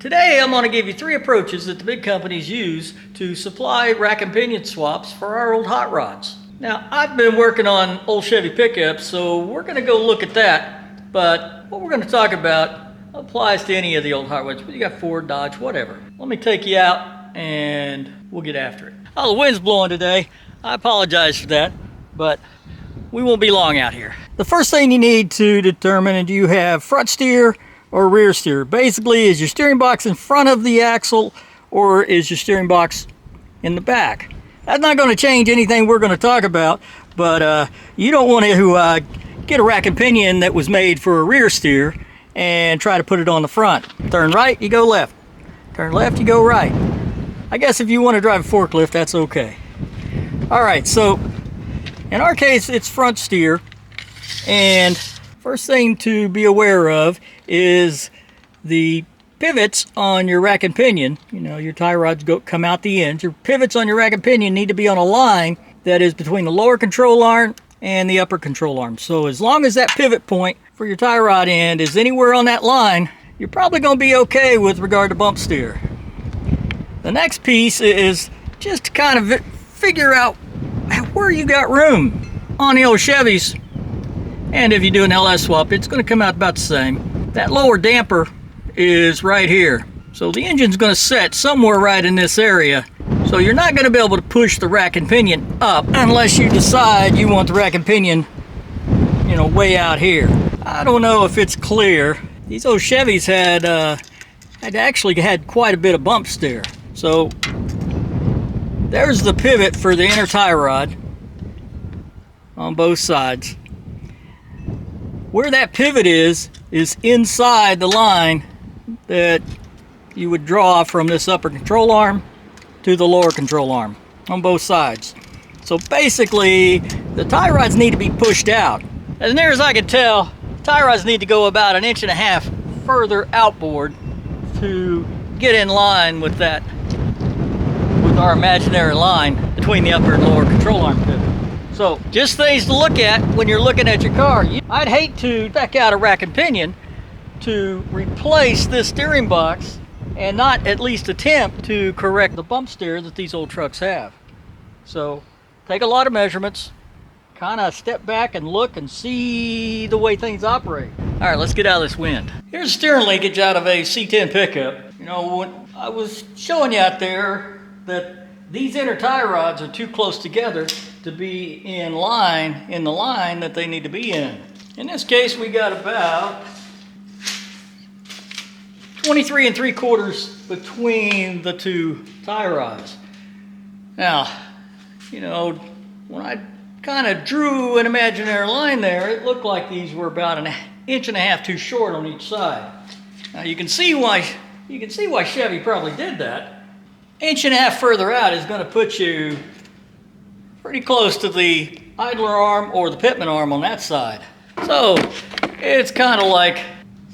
Today I'm going to give you 3 approaches that the big companies use to supply rack and pinion swaps for our old hot rods. Now, I've been working on old Chevy pickups, so we're going to go look at that, but what we're going to talk about applies to any of the old hot rods. You got Ford, Dodge, whatever. Let me take you out and we'll get after it. Oh, the wind's blowing today. I apologize for that, but we won't be long out here. The first thing you need to determine is, do you have front steer or rear steer? Basically, is your steering box in front of the axle or is your steering box in the back? That's not going to change anything we're going to talk about, but you don't want to get a rack and pinion that was made for a rear steer and try to put it on the front. Turn right, you go left. Turn left, you go right. I guess if you want to drive a forklift, that's okay. All right, so in our case, it's front steer, and first thing to be aware of is the pivots on your rack and pinion. You know, your tie rods come out the ends. Your pivots on your rack and pinion need to be on a line that is between the lower control arm and the upper control arm. So as long as that pivot point for your tie rod end is anywhere on that line, you're probably going to be okay with regard to bump steer. The next piece is just to kind of figure out where you got room on the old Chevys. And if you do an LS swap, it's going to come out about the same. That lower damper is right here. So the engine's going to set somewhere right in this area. So you're not going to be able to push the rack and pinion up unless you decide you want the rack and pinion, you know, way out here. I don't know if it's clear. These old Chevys had actually had quite a bit of bump steer. So there's the pivot for the inner tie rod on both sides. Where that pivot is inside the line that you would draw from this upper control arm to the lower control arm on both sides. So basically, the tie rods need to be pushed out. As near as I can tell, tie rods need to go about 1.5 inches further outboard to get in line with that, with our imaginary line between the upper and lower control arm pivot. So just things to look at when you're looking at your car. I'd hate to spec out a rack and pinion to replace this steering box and not at least attempt to correct the bump steer that these old trucks have. So take a lot of measurements, kind of step back and look and see the way things operate. All right, let's get out of this wind. Here's a steering linkage out of a C10 pickup. You know, when I was showing you out there that these inner tie rods are too close together to be in line, in the line that they need to be in. In this case, we got about 23 3/4 between the two tie rods. Now, you know, when I kind of drew an imaginary line there, it looked like these were about 1.5 inches too short on each side. Now you can see why Chevy probably did that. 1.5 inches further out is going to put you pretty close to the idler arm or the pitman arm on that side. So it's kind of like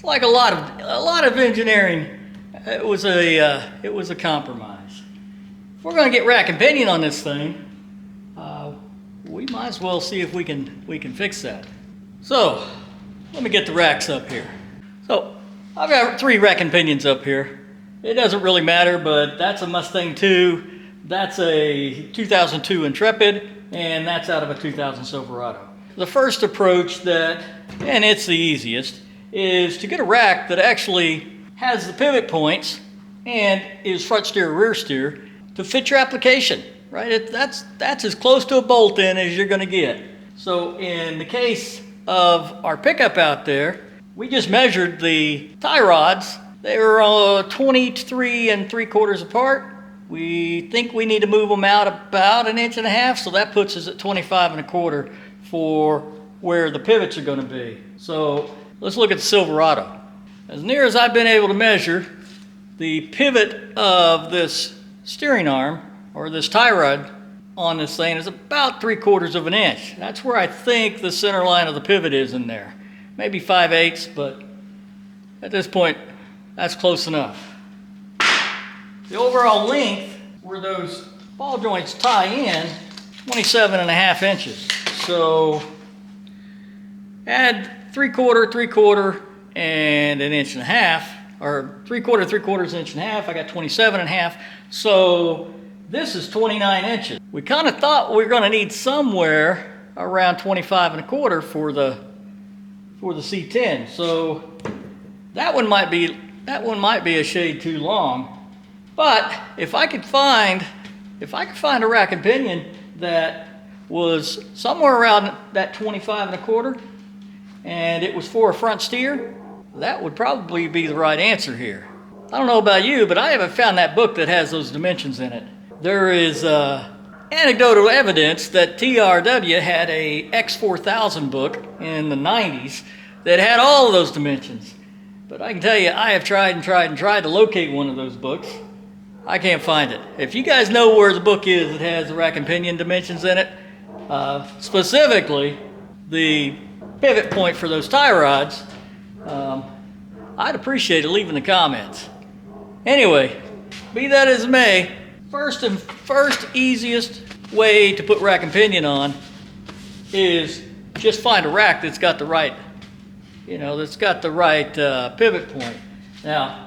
a lot of engineering. It was a compromise. If we're going to get rack and pinion on this thing, we might as well see if we can fix that. So let me get the racks up here. So I've got 3 rack and pinions up here. It doesn't really matter, but that's a Mustang II. That's a 2002 Intrepid, and that's out of a 2000 Silverado. The first approach and it's the easiest, is to get a rack that actually has the pivot points and is front steer or rear steer to fit your application, right? That's as close to a bolt-in as you're gonna get. So in the case of our pickup out there, we just measured the tie rods. They were 23 3/4 apart. We think we need to move them out about 1.5 inches, so that puts us at 25 1/4 for where the pivots are going to be. So let's look at the Silverado. As near as I've been able to measure, the pivot of this steering arm or this tie rod on this thing is about 3/4 inch. That's where I think the center line of the pivot is in there. Maybe 5/8, but at this point, that's close enough. The overall length where those ball joints tie in, 27.5 inches. So add 3/4, 3/4, and 1.5 inches. or 3/4 inch and a half. I got 27 and a half. So this is 29 inches. We kind of thought we were going to need somewhere around 25 1/4 for the C10. So that one might be a shade too long. But if I could find a rack and pinion that was somewhere around that 25 1/4, and it was for a front steer, that would probably be the right answer here. I don't know about you, but I haven't found that book that has those dimensions in it. There is anecdotal evidence that TRW had a X4000 book in the 90s that had all of those dimensions. But I can tell you, I have tried to locate one of those books. I can't find it. If you guys know where the book is that has the rack and pinion dimensions in it, specifically the pivot point for those tie rods, I'd appreciate it leaving the comments. Anyway, be that as it may, first easiest way to put rack and pinion on is just find a rack that's got the right, pivot point. Now,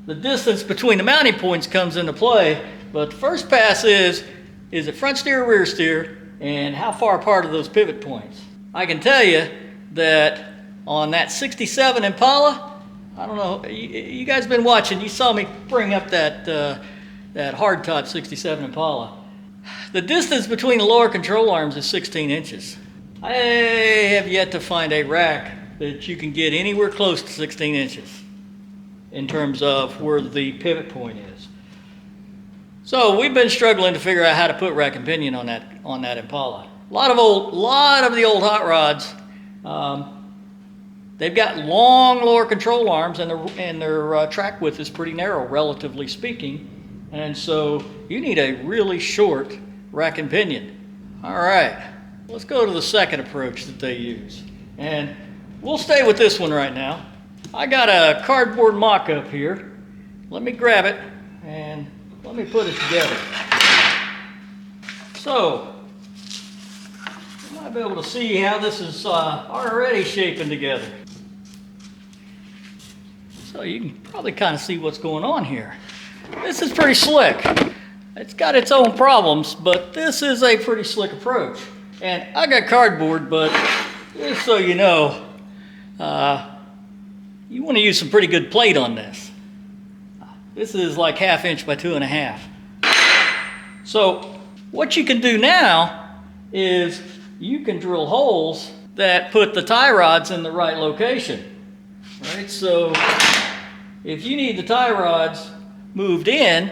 the distance between the mounting points comes into play, but the first pass is it front steer or rear steer, and how far apart are those pivot points? I can tell you that on that 67 Impala, I don't know, you guys been watching, you saw me bring up that hardtop 67 Impala. The distance between the lower control arms is 16 inches. I have yet to find a rack that you can get anywhere close to 16 inches in terms of where the pivot point is. So we've been struggling to figure out how to put rack and pinion on that Impala. A lot of the old hot rods, they've got long lower control arms, and their track width is pretty narrow, relatively speaking. And so you need a really short rack and pinion. All right, let's go to the second approach that they use. And we'll stay with this one right now. I got a cardboard mock-up here. Let me grab it and let me put it together. So, you might be able to see how this is already shaping together. So you can probably kind of see what's going on here. This is pretty slick. It's got its own problems, but this is a pretty slick approach. And I got cardboard, but just so you know, you want to use some pretty good plate on this. This is like 1/2 inch by 2.5. So what you can do now is you can drill holes that put the tie rods in the right location. Right? So if you need the tie rods moved in,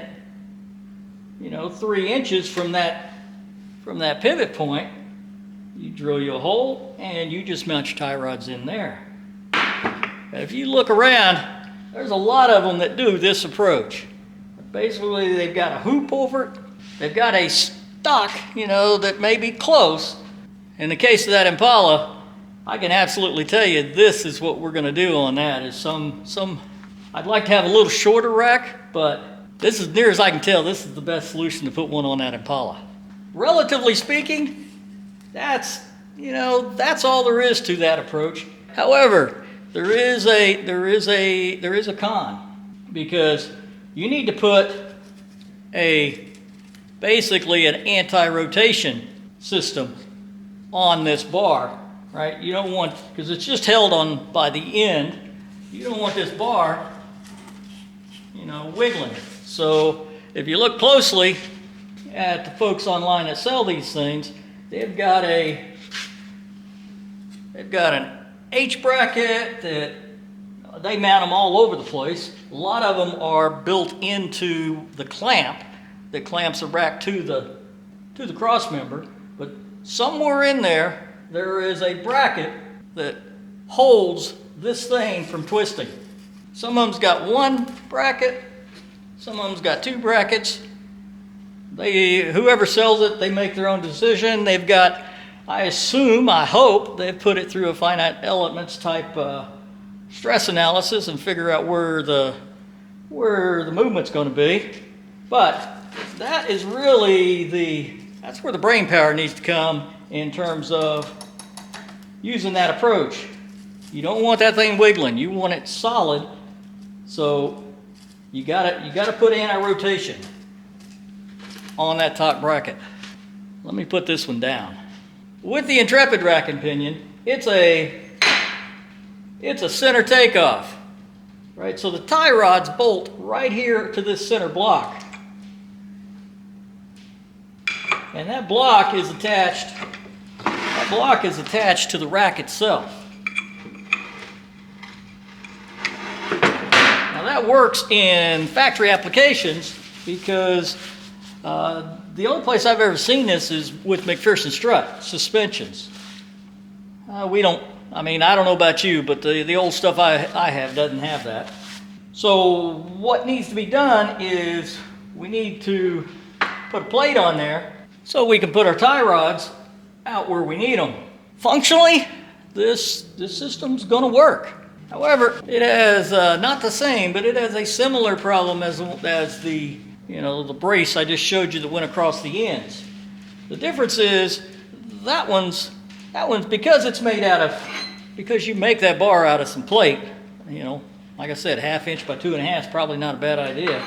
3 inches from that pivot point, you drill your hole and you just mount your tie rods in there. And if you look around, there's a lot of them that do this approach. Basically, they've got a hoop over it. They've got a stock, that may be close. In the case of that Impala, I can absolutely tell you this is what we're going to do on that. Is I'd like to have a little shorter rack, but this is near as I can tell, this is the best solution to put one on that Impala. Relatively speaking, that's all there is to that approach. However, there is a con, because you need to put basically an anti-rotation system on this bar, right? You don't want, because it's just held on by the end, you don't want this bar, wiggling. So if you look closely at the folks online that sell these things, they've got an H bracket that they mount them all over the place. A lot of them are built into the clamp that clamps the rack to the cross member, but somewhere in there is a bracket that holds this thing from twisting. Some of them's got one bracket, some of them's got 2 brackets. Whoever sells it, they make their own decision. They've got, I hope they've put it through a finite elements type stress analysis and figure out where the movement's going to be. But that is really that's where the brain power needs to come in terms of using that approach. You don't want that thing wiggling. You want it solid So you gotta put anti-rotation on that top bracket. Let me put this one down. With the Intrepid rack and pinion, it's a center takeoff, right? So the tie rods bolt right here to this center block. And that block is attached to the rack itself. Now that works in factory applications because the only place I've ever seen this is with McPherson strut suspensions. I don't know about you, but the old stuff I have doesn't have that. So what needs to be done is we need to put a plate on there so we can put our tie rods out where we need them. Functionally, this system's gonna work. However, it has not the same, but it has a similar problem as the the brace I just showed you that went across the ends. The difference is that one's because you make that bar out of some plate, like I said, 1/2 inch by 2.5 is probably not a bad idea.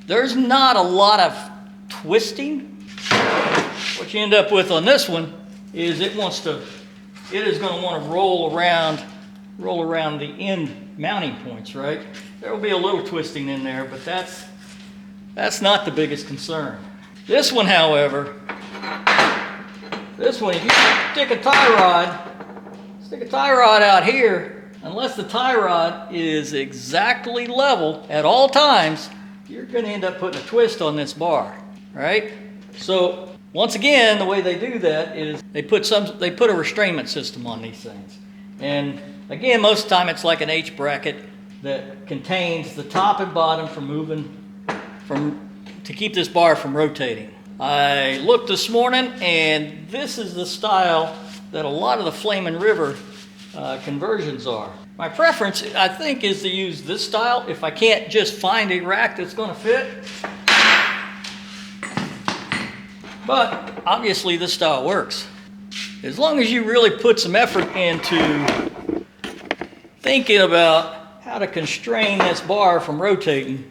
There's not a lot of twisting. What you end up with on this one is it is going to want to roll around the end mounting points, right? There will be a little twisting in there, but that's not the biggest concern. This one, however, if you stick a tie rod out here, unless the tie rod is exactly level at all times, you're going to end up putting a twist on this bar, right? So once again, the way they do that is they put a restrainment system on these things. And again, most of the time it's like an H bracket that contains the top and bottom to keep this bar from rotating. I looked this morning, and this is the style that a lot of the Flamin' River conversions are. My preference, I think, is to use this style if I can't just find a rack that's going to fit. But obviously this style works. As long as you really put some effort into thinking about how to constrain this bar from rotating,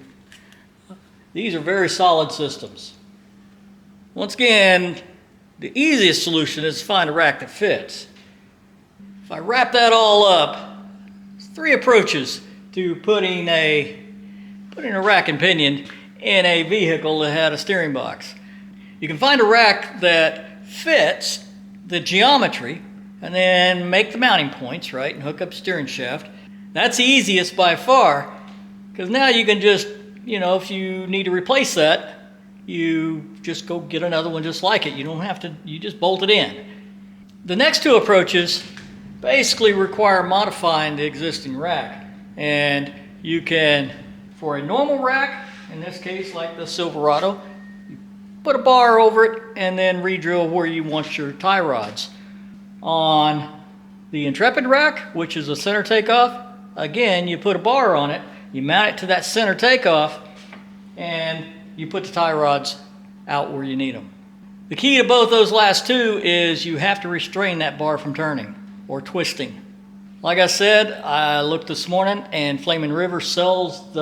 these are very solid systems. Once again, the easiest solution is to find a rack that fits. If I wrap that all up, there's 3 approaches to putting a rack and pinion in a vehicle that had a steering box. You can find a rack that fits the geometry and then make the mounting points, right, and hook up the steering shaft. That's the easiest by far, because now you can just, if you need to replace that, you just go get another one just like it. You don't have to, you just bolt it in. The next 2 approaches basically require modifying the existing rack. And you can, for a normal rack, in this case like the Silverado, put a bar over it and then re-drill where you want your tie rods. On the Intrepid rack, which is a center takeoff, again, you put a bar on it, you mount it to that center takeoff, and you put the tie rods out where you need them. The key to both those last 2 is you have to restrain that bar from turning or twisting. Like I said, I looked this morning, and Flamin' River sells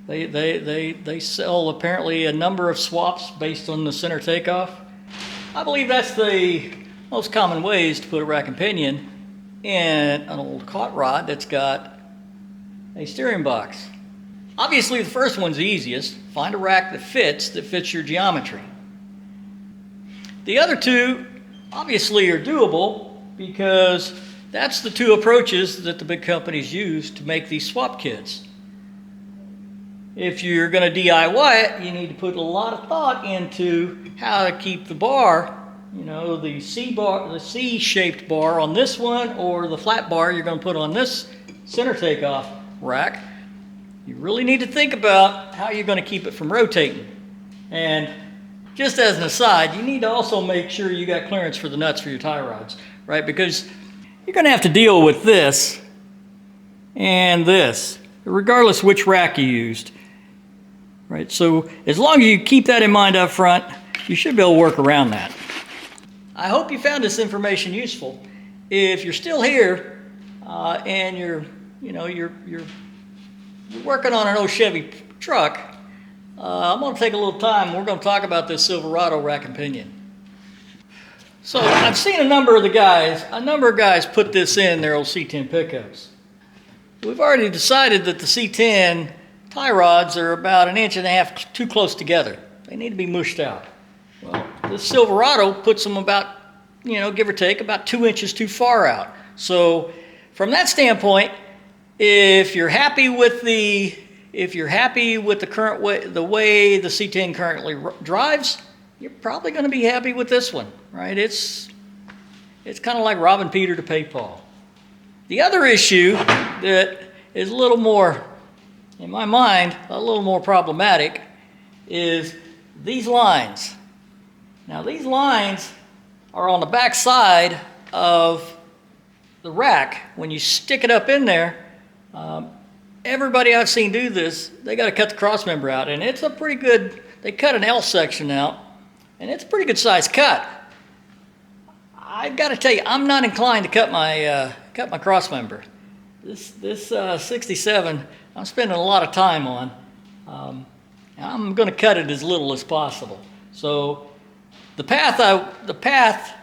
They sell apparently a number of swaps based on the center takeoff. I believe that's the most common ways to put a rack and pinion in an old caught rod that's got a steering box. Obviously the first one's the easiest. Find a rack that fits your geometry. The other 2 obviously are doable because that's the 2 approaches that the big companies use to make these swap kits. If you're going to DIY it, you need to put a lot of thought into how to keep the bar, the C-shaped bar on this one, or the flat bar you're going to put on this center takeoff rack. You really need to think about how you're going to keep it from rotating. And just as an aside, you need to also make sure you got clearance for the nuts for your tie rods, right? Because you're going to have to deal with this and this, regardless which rack you used. Right, so as long as you keep that in mind up front, you should be able to work around that. I hope you found this information useful. If you're still here and you're you're working on an old Chevy truck, I'm going to take a little time. We're going to talk about this Silverado rack and pinion. So I've seen a number of guys put this in their old C10 pickups. We've already decided that the C10 tie rods are about 1.5 inches too close together. They need to be mushed out. Well, this Silverado puts them about, give or take, about 2 inches too far out. So from that standpoint, if you're happy with the current way, the way the C10 currently drives, you're probably going to be happy with this one, right? It's kind of like robbing Peter to pay Paul. The other issue that is a little more, in my mind, a little more problematic is these lines. Now these lines are on the back side of the rack. When you stick it up in there, everybody I've seen do this, they got to cut the cross member out, and it's a pretty good, they cut an L section out, and it's a pretty good size cut. I've got to tell you, I'm not inclined to cut my cross member. This 67, I'm spending a lot of time on. I'm going to cut it as little as possible. So the path,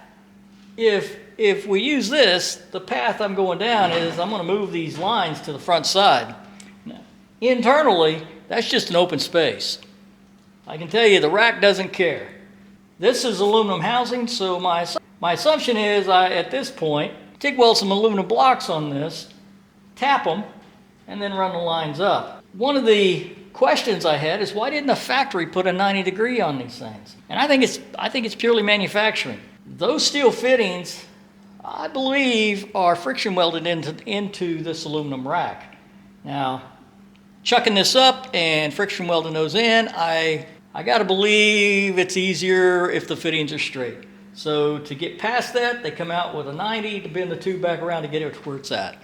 if we use this, the path I'm going down is I'm going to move these lines to the front side. Now, internally, that's just an open space. I can tell you the rack doesn't care. This is aluminum housing, so my assumption is at this point, TIG weld some aluminum blocks on this, tap them, and then run the lines up. One of the questions I had is, why didn't the factory put a 90-degree on these things? And I think it's purely manufacturing. Those steel fittings, I believe, are friction welded into this aluminum rack. Now, chucking this up and friction welding those in, I got to believe it's easier if the fittings are straight. So to get past that, they come out with a 90 to bend the tube back around to get it where it's at.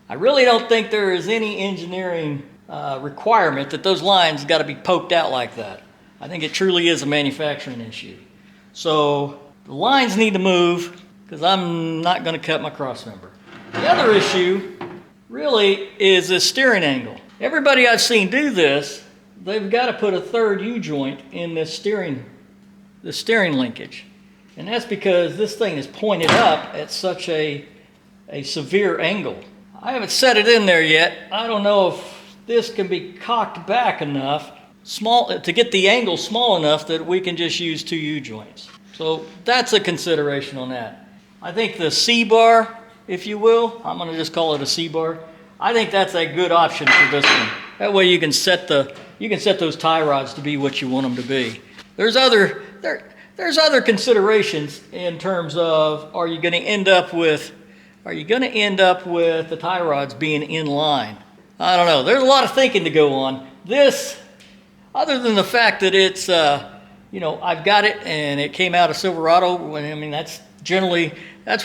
I really don't think there is any engineering requirement that those lines got to be poked out like that. I think it truly is a manufacturing issue. So the lines need to move, because I'm not going to cut my cross member. The other issue really is the steering angle. Everybody I've seen do this, they've got to put a third U-joint in this steering linkage. And that's because this thing is pointed up at such a severe angle. I haven't set it in there yet. I don't know if this can be cocked back enough, to get the angle small enough that we can just use 2 U-joints. So that's a consideration on that. I think the C-bar, if you will, I'm going to just call it a C-bar. I think that's a good option for this one. That way you can set those tie rods to be what you want them to be. There's other considerations in terms of, are you going to end up with the tie rods being in line? I don't know. There's a lot of thinking to go on. This, other than the fact that it's, I've got it and it came out of Silverado. I mean, that's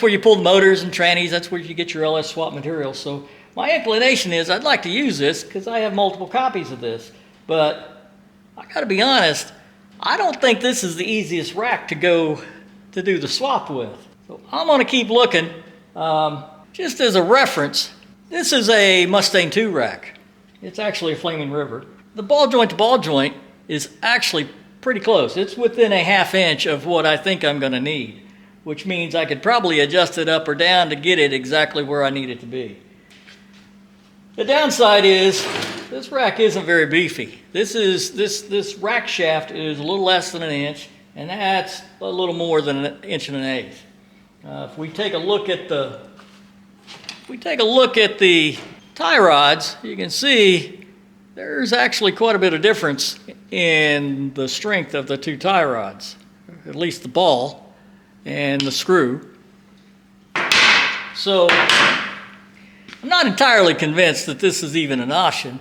where you pull the motors and trannies. That's where you get your LS swap material. So my inclination is I'd like to use this because I have multiple copies of this. But I got to be honest, I don't think this is the easiest rack to do the swap with. So I'm going to keep looking. Just as a reference, this is a Mustang II rack. It's actually a Flaming River. The ball joint to ball joint is actually pretty close. It's within a 1/2 inch of what I think I'm going to need, which means I could probably adjust it up or down to get it exactly where I need it to be. The downside is this rack isn't very beefy. This rack shaft is a little less than 1 inch, and that's a little more than 1 1/8 inches. If we take a look at the tie rods, you can see there's actually quite a bit of difference in the strength of the 2 tie rods, at least the ball and the screw. So I'm not entirely convinced that this is even an option,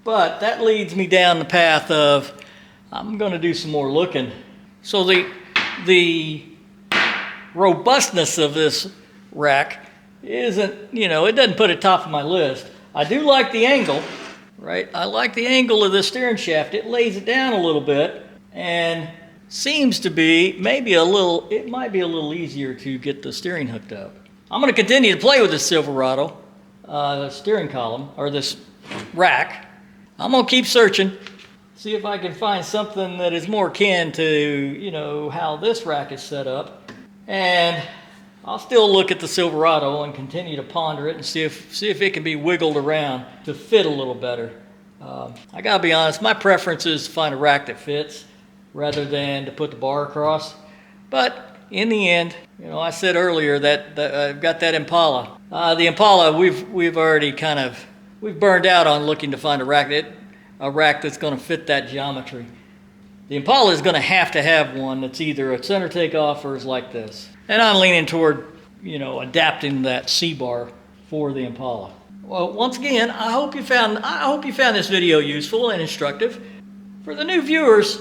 but that leads me down the path of I'm going to do some more looking. So the robustness of this rack isn't, it doesn't put it top of my list. I do like the angle, right? I like the angle of the steering shaft. It lays it down a little bit and seems to be it might be a little easier to get the steering hooked up. I'm going to continue to play with this Silverado. steering column, or this rack. I'm gonna keep searching, see if I can find something that is more akin to, you know, how this rack is set up. And I'll still look at the Silverado and continue to ponder it and see if it can be wiggled around to fit a little better. I gotta be honest, my preference is to find a rack that fits rather than to put the bar across. But in the end, you know, I said earlier that I've got that Impala. The Impala, we've already we've burned out on looking to find a rack that's going to fit that geometry. The Impala is going to have one that's either a center takeoff or is like this. And I'm leaning toward, you know, adapting that C-bar for the Impala. Well, once again, I hope you found this video useful and instructive. For the new viewers,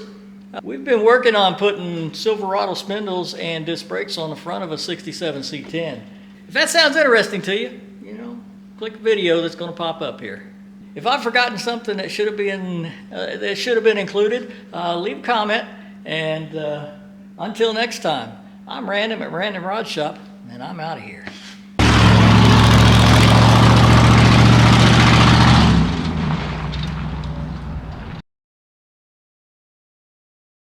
we've been working on putting Silverado spindles and disc brakes on the front of a 67 C10. If that sounds interesting to you, you know, click the video that's going to pop up here. If I've forgotten something that should have been included, leave a comment. And until next time, I'm Random at Random Rod Shop, and I'm out of here.